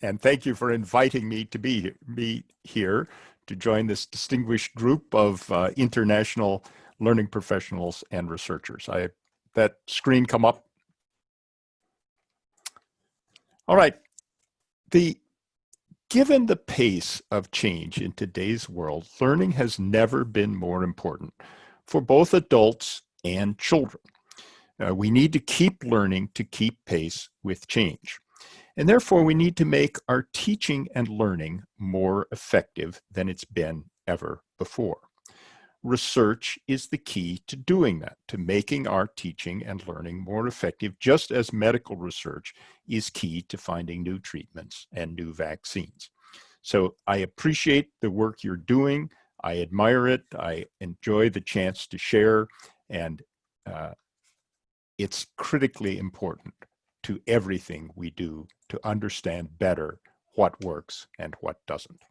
and thank you for inviting me to be here to join this distinguished group of international learning professionals and researchers. That screen come up. All right. Given the pace of change in today's world, learning has never been more important for both adults and children. We need to keep learning to keep pace with change. And therefore, we need to make our teaching and learning more effective than it's been ever before. Research is the key to doing that, to making our teaching and learning more effective, just as medical research is key to finding new treatments and new vaccines. So I appreciate the work you're doing. I admire it. I enjoy the chance to share, and it's critically important to everything we do to understand better what works and what doesn't.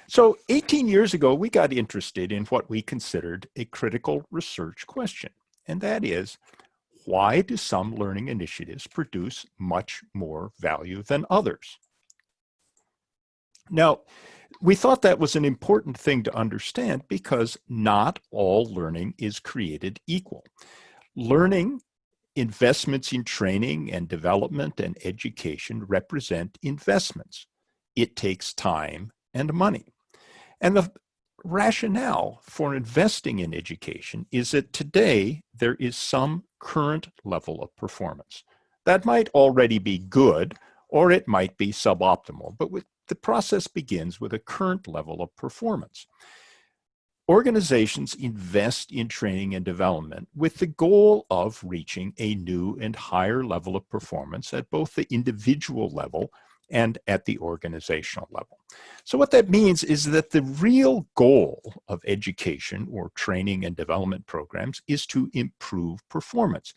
So 18 years ago, we got interested in what we considered a critical research question, and that is, why do some learning initiatives produce much more value than others? Now, we thought that was an important thing to understand because not all learning is created equal. Learning, investments in training and development and education represent investments. It takes time and money. And the rationale for investing in education is that today there is some current level of performance. That might already be good, or it might be suboptimal, but the process begins with a current level of performance. Organizations invest in training and development with the goal of reaching a new and higher level of performance at both the individual level and at the organizational level. So what that means is that the real goal of education or training and development programs is to improve performance.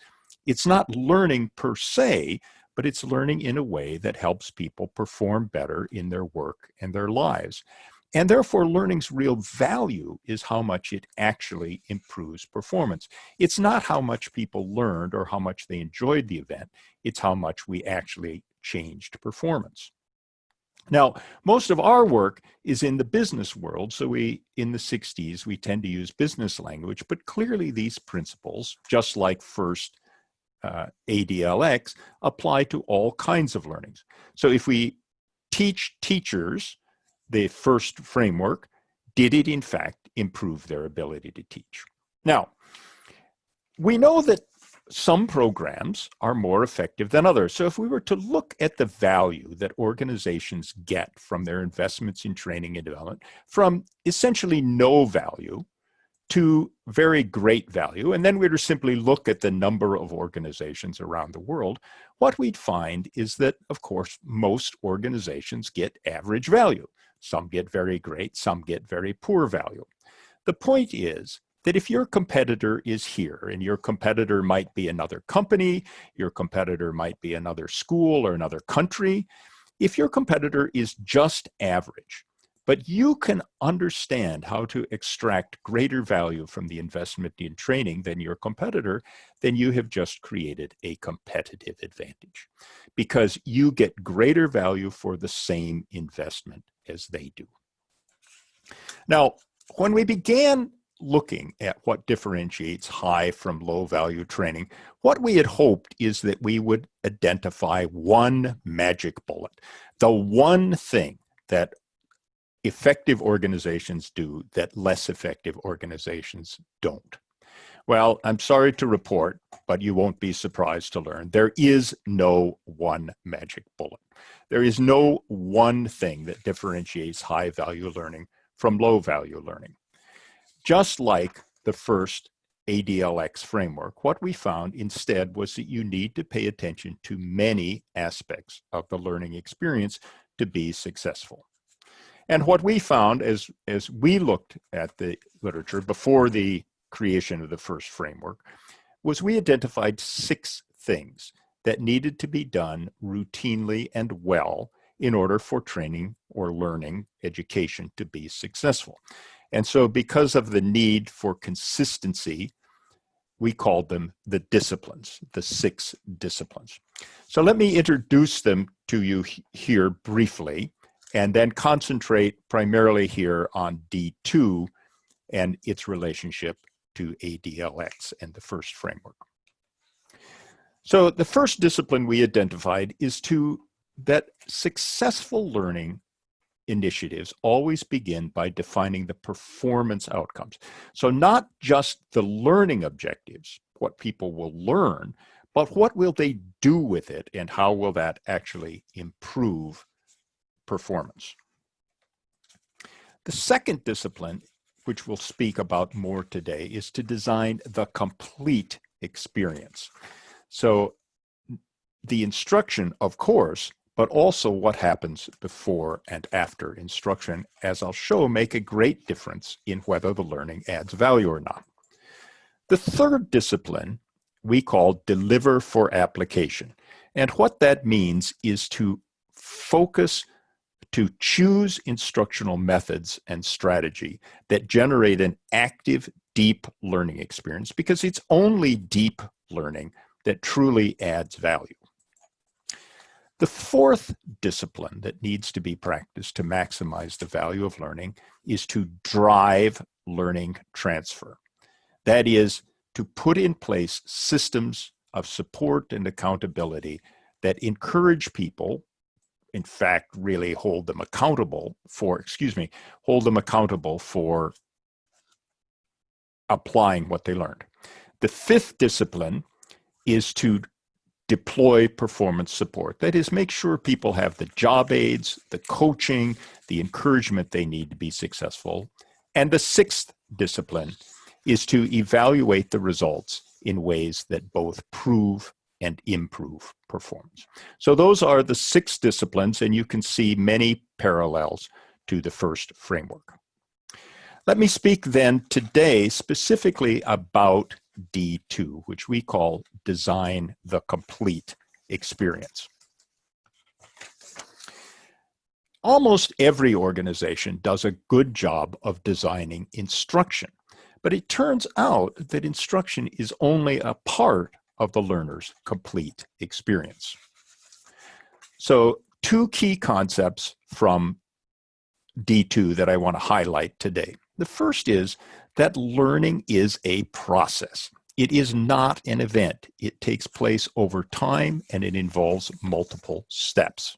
It's not learning per se, but it's learning in a way that helps people perform better in their work and their lives. And therefore, learning's real value is how much it actually improves performance. It's not how much people learned or how much they enjoyed the event. It's how much we actually changed performance. Now, most of our work is in the business world, so in the 60s, we tend to use business language, but clearly these principles, just like first ADLX, apply to all kinds of learnings. So if we teach teachers the first framework, did it in fact improve their ability to teach? Now, we know that some programs are more effective than others. So if we were to look at the value that organizations get from their investments in training and development, from essentially no value to very great value, and then we were to simply look at the number of organizations around the world, what we'd find is that, of course, most organizations get average value. Some get very great, some get very poor value. The point is that if your competitor is here, and your competitor might be another company, your competitor might be another school or another country, if your competitor is just average, but you can understand how to extract greater value from the investment in training than your competitor, then you have just created a competitive advantage because you get greater value for the same investment as they do. Now, when we began looking at what differentiates high from low value training, what we had hoped is that we would identify one magic bullet, the one thing that effective organizations do that less effective organizations don't. Well, I'm sorry to report, but you won't be surprised to learn there is no one magic bullet. There is no one thing that differentiates high value learning from low value learning. Just like the first ADLX framework, what we found instead was that you need to pay attention to many aspects of the learning experience to be successful. And what we found as we looked at the literature before the creation of the first framework was we identified 6 things that needed to be done routinely and well in order for training or learning education to be successful. And so because of the need for consistency, we called them the disciplines, the 6 disciplines. So let me introduce them to you here briefly, and then concentrate primarily here on D2 and its relationship to ADLX and the first framework. So the first discipline we identified is that successful learning initiatives always begin by defining the performance outcomes. So not just the learning objectives, what people will learn, but what will they do with it and how will that actually improve performance. The second discipline, which we'll speak about more today, is to design the complete experience. So the instruction, of course, but also what happens before and after instruction, as I'll show, make a great difference in whether the learning adds value or not. The third discipline we call deliver for application. And what that means is to focus, to choose instructional methods and strategy that generate an active, deep learning experience, because it's only deep learning that truly adds value. The fourth discipline that needs to be practiced to maximize the value of learning is to drive learning transfer. That is, to put in place systems of support and accountability that encourage people, in fact, really hold them accountable for applying what they learned. The fifth discipline is to deploy performance support. That is, make sure people have the job aids, the coaching, the encouragement they need to be successful. And the sixth discipline is to evaluate the results in ways that both prove and improve performance. So those are the 6 disciplines, and you can see many parallels to the first framework. Let me speak then today specifically about D2, which we call design the complete experience. Almost every organization does a good job of designing instruction, but it turns out that instruction is only a part of the learner's complete experience. So 2 key concepts from D2 that I want to highlight today. The first is that learning is a process. It is not an event. It takes place over time and it involves multiple steps.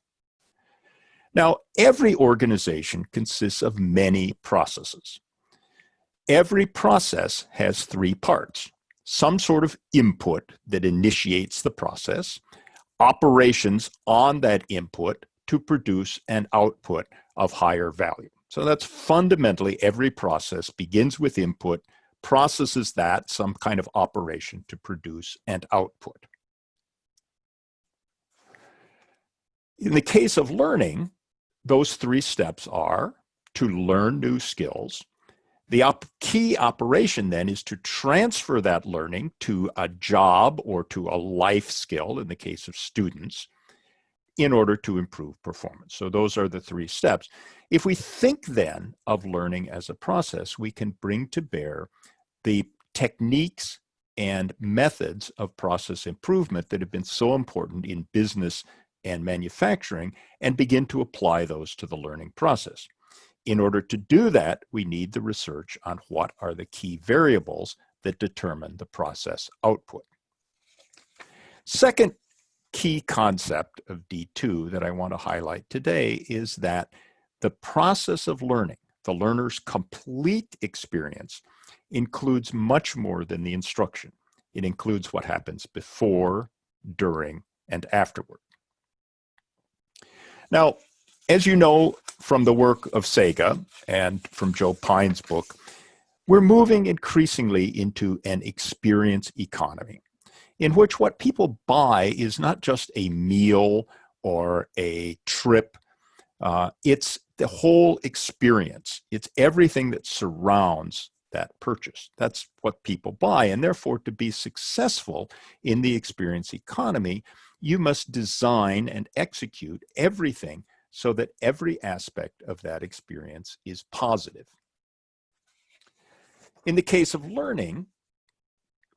Now, every organization consists of many processes. Every process has 3 parts. Some sort of input that initiates the process, operations on that input to produce an output of higher value. So that's fundamentally every process begins with input, processes that, some kind of operation to produce an output. In the case of learning, those 3 steps are to learn new skills. The key operation then is to transfer that learning to a job or to a life skill, in the case of students, in order to improve performance. So those are the 3 steps. If we think then of learning as a process, we can bring to bear the techniques and methods of process improvement that have been so important in business and manufacturing and begin to apply those to the learning process. In order to do that, we need the research on what are the key variables that determine the process output. Second key concept of D2 that I want to highlight today is that the process of learning, the learner's complete experience, includes much more than the instruction. It includes what happens before, during, and afterward. Now, as you know from the work of SeGa and from Joe Pine's book, we're moving increasingly into an experience economy, in which what people buy is not just a meal or a trip, it's the whole experience. It's everything that surrounds that purchase. That's what people buy. And therefore, to be successful in the experience economy, you must design and execute everything so that every aspect of that experience is positive. In the case of learning,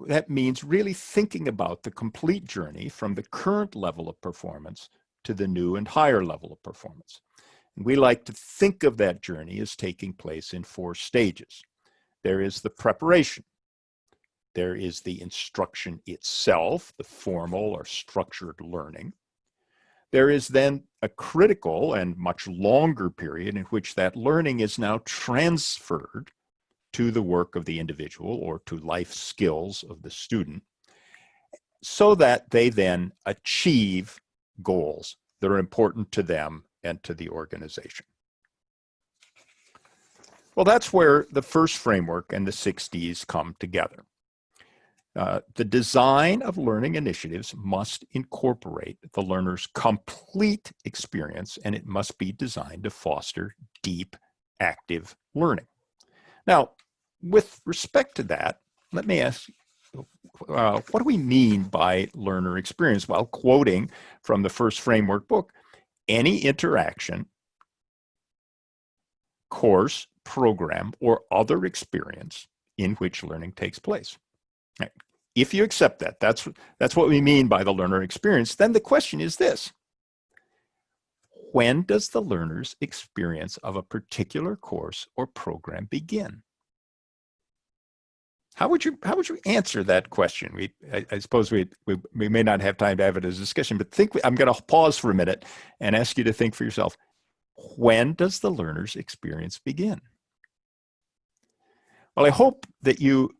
that means really thinking about the complete journey from the current level of performance to the new and higher level of performance. And we like to think of that journey as taking place in 4 stages. There is the preparation. There is the instruction itself, the formal or structured learning. There is then a critical and much longer period in which that learning is now transferred to the work of the individual or to life skills of the student, so that they then achieve goals that are important to them and to the organization. Well, that's where the first framework and the 6 Ds come together. The design of learning initiatives must incorporate the learner's complete experience, and it must be designed to foster deep, active learning. Now, with respect to that, let me ask, what do we mean by learner experience? Well, quoting from the first framework book, any interaction, course, program, or other experience in which learning takes place. Right. If you accept that, that's what we mean by the learner experience, then the question is this: when does the learner's experience of a particular course or program begin? How would you answer that question? I suppose we may not have time to have it as a discussion, but I'm going to pause for a minute and ask you to think for yourself. When does the learner's experience begin? Well, I hope that you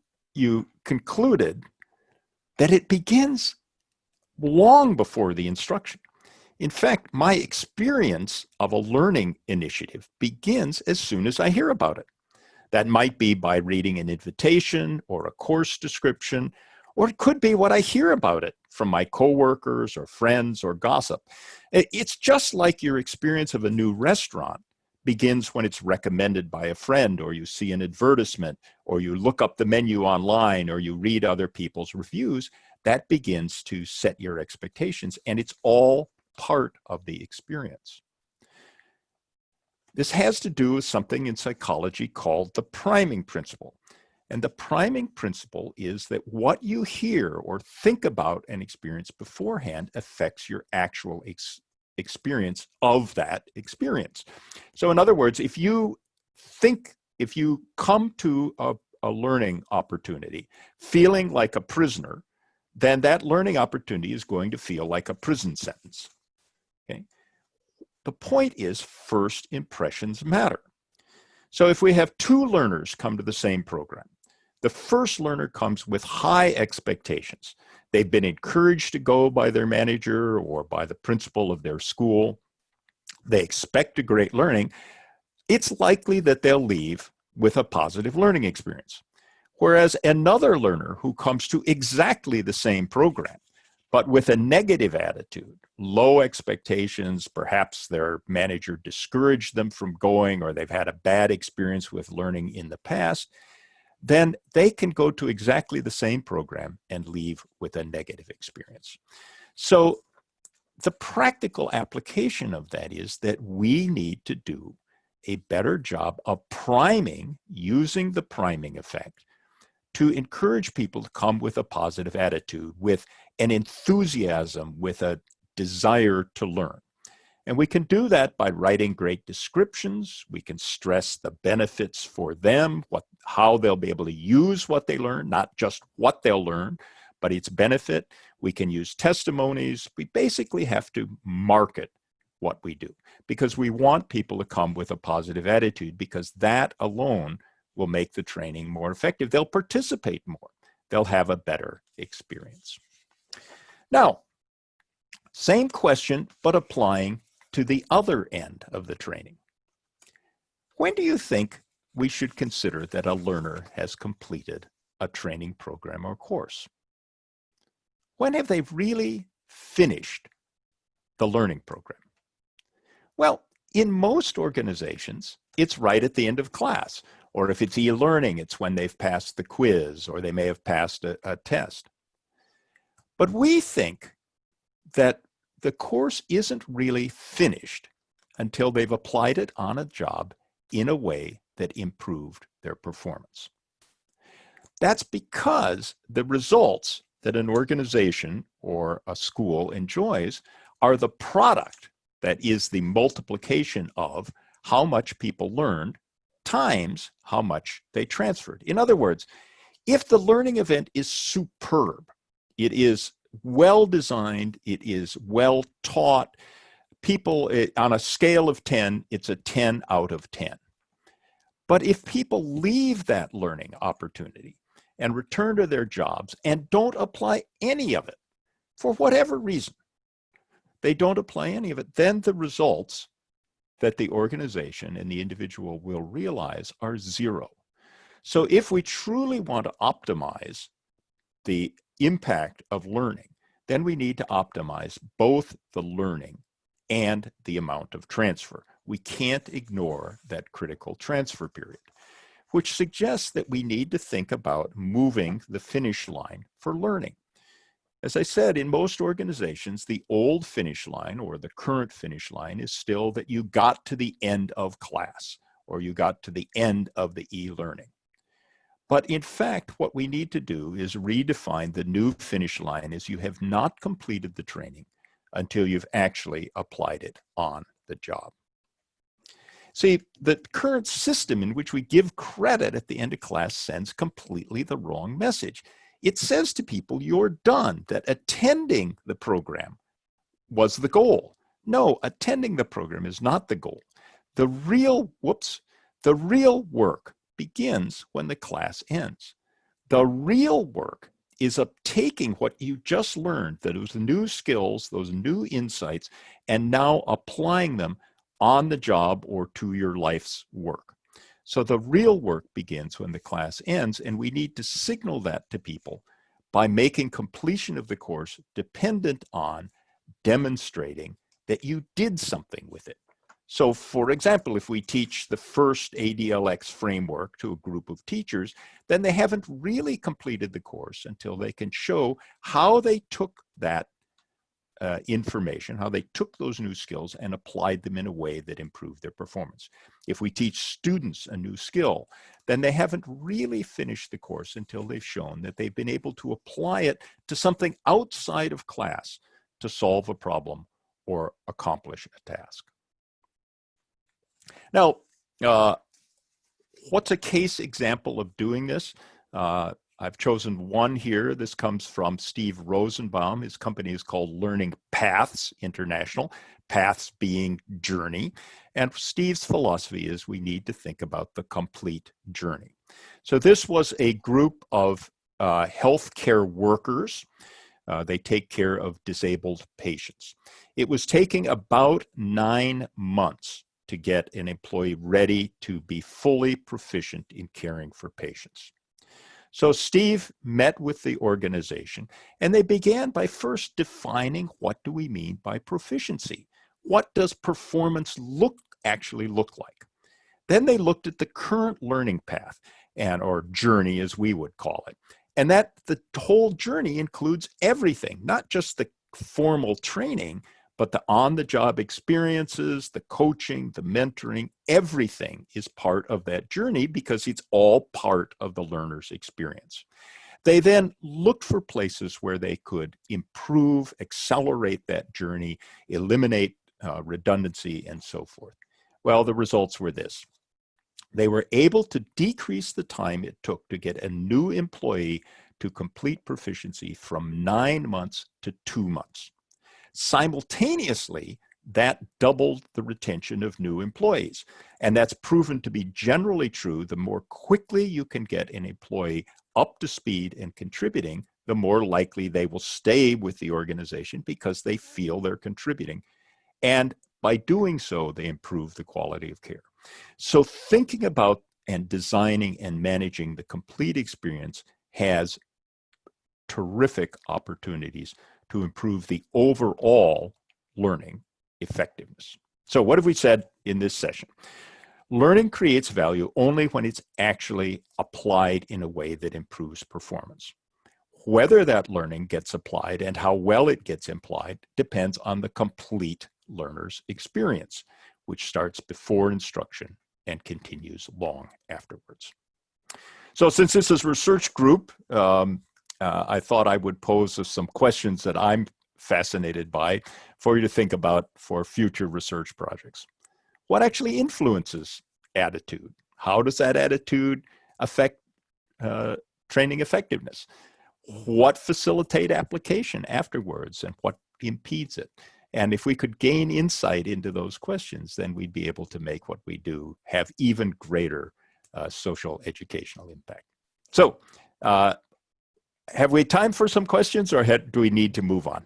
concluded that it begins long before the instruction. In fact, my experience of a learning initiative begins as soon as I hear about it. That might be by reading an invitation or a course description, or it could be what I hear about it from my coworkers or friends or gossip. It's just like your experience of a new restaurant begins when it's recommended by a friend, or you see an advertisement, or you look up the menu online, or you read other people's reviews. That begins to set your expectations, and it's all part of the experience. This has to do with something in psychology called the priming principle. And the priming principle is that what you hear or think about and experience beforehand affects your actual experience of that experience. So in other words, if you come to a learning opportunity feeling like a prisoner, then that learning opportunity is going to feel like a prison sentence. Okay? The point is, first impressions matter. So if we have 2 learners come to the same program, the first learner comes with high expectations. They've been encouraged to go by their manager or by the principal of their school. They expect a great learning. It's likely that they'll leave with a positive learning experience. Whereas another learner who comes to exactly the same program, but with a negative attitude, low expectations, perhaps their manager discouraged them from going, or they've had a bad experience with learning in the past, then they can go to exactly the same program and leave with a negative experience. So the practical application of that is that we need to do a better job of priming, using the priming effect, to encourage people to come with a positive attitude, with an enthusiasm, with a desire to learn. And we can do that by writing great descriptions. We can stress the benefits for them, how they'll be able to use what they learn, not just what they'll learn, but its benefit. We can use testimonies. We basically have to market what we do because we want people to come with a positive attitude, because that alone will make the training more effective. They'll participate more. They'll have a better experience. Now, same question, but applying to the other end of the training. When do you think we should consider that a learner has completed a training program or course? When have they really finished the learning program? Well, in most organizations, it's right at the end of class. Or if it's e-learning, it's when they've passed the quiz or they may have passed a test. But we think that the course isn't really finished until they've applied it on a job in a way that improved their performance. That's because the results that an organization or a school enjoys are the product that is the multiplication of how much people learned times how much they transferred. In other words, if the learning event is superb, it is well designed, it is well taught, people, on a scale of 10, it's a 10 out of 10. But if people leave that learning opportunity and return to their jobs and don't apply any of it, for whatever reason, they don't apply any of it, then the results that the organization and the individual will realize are zero. So if we truly want to optimize the impact of learning, then we need to optimize both the learning and the amount of transfer. We can't ignore that critical transfer period, which suggests that we need to think about moving the finish line for learning. As I said, in most organizations, the old finish line or the current finish line is still that you got to the end of class or you got to the end of the e-learning. But in fact, what we need to do is redefine the new finish line as you have not completed the training until you've actually applied it on the job. See, the current system in which we give credit at the end of class sends completely the wrong message. It says to people, you're done, that attending the program was the goal. No, attending the program is not the goal. The real work begins when the class ends. The real work is of taking what you just learned, those new skills, those new insights, and now applying them on the job or to your life's work. So the real work begins when the class ends, and we need to signal that to people by making completion of the course dependent on demonstrating that you did something with it. So for example, if we teach the first ADLX framework to a group of teachers, then they haven't really completed the course until they can show how they took that information, how they took those new skills and applied them in a way that improved their performance. If we teach students a new skill, then they haven't really finished the course until they've shown that they've been able to apply it to something outside of class to solve a problem or accomplish a task. Now, what's a case example of doing this? I've chosen one here. This comes from Steve Rosenbaum. His company is called Learning Paths International, paths being journey. And Steve's philosophy is we need to think about the complete journey. So this was a group of healthcare workers. They take care of disabled patients. It was taking about 9 months to get an employee ready to be fully proficient in caring for patients. So Steve met with the organization, and they began by first defining what do we mean by proficiency? What does performance actually look like? Then they looked at the current learning path, or journey as we would call it. And that the whole journey includes everything, not just the formal training, but the on-the-job experiences, the coaching, the mentoring, everything is part of that journey because it's all part of the learner's experience. They then looked for places where they could improve, accelerate that journey, eliminate redundancy, and so forth. Well, the results were this. They were able to decrease the time it took to get a new employee to complete proficiency from 9 months to 2 months. Simultaneously, that doubled the retention of new employees. And that's proven to be generally true. The more quickly you can get an employee up to speed and contributing, the more likely they will stay with the organization because they feel they're contributing. And by doing so, they improve the quality of care. So thinking about and designing and managing the complete experience has terrific opportunities to improve the overall learning effectiveness. So what have we said in this session? Learning creates value only when it's actually applied in a way that improves performance. Whether that learning gets applied and how well it gets applied depends on the complete learner's experience, which starts before instruction and continues long afterwards. So since this is a research group, I thought I would pose some questions that I'm fascinated by for you to think about for future research projects. What actually influences attitude? How does that attitude affect training effectiveness? What facilitate application afterwards and what impedes it? And if we could gain insight into those questions, then we'd be able to make what we do have even greater social educational impact. So have we time for some questions, or do we need to move on?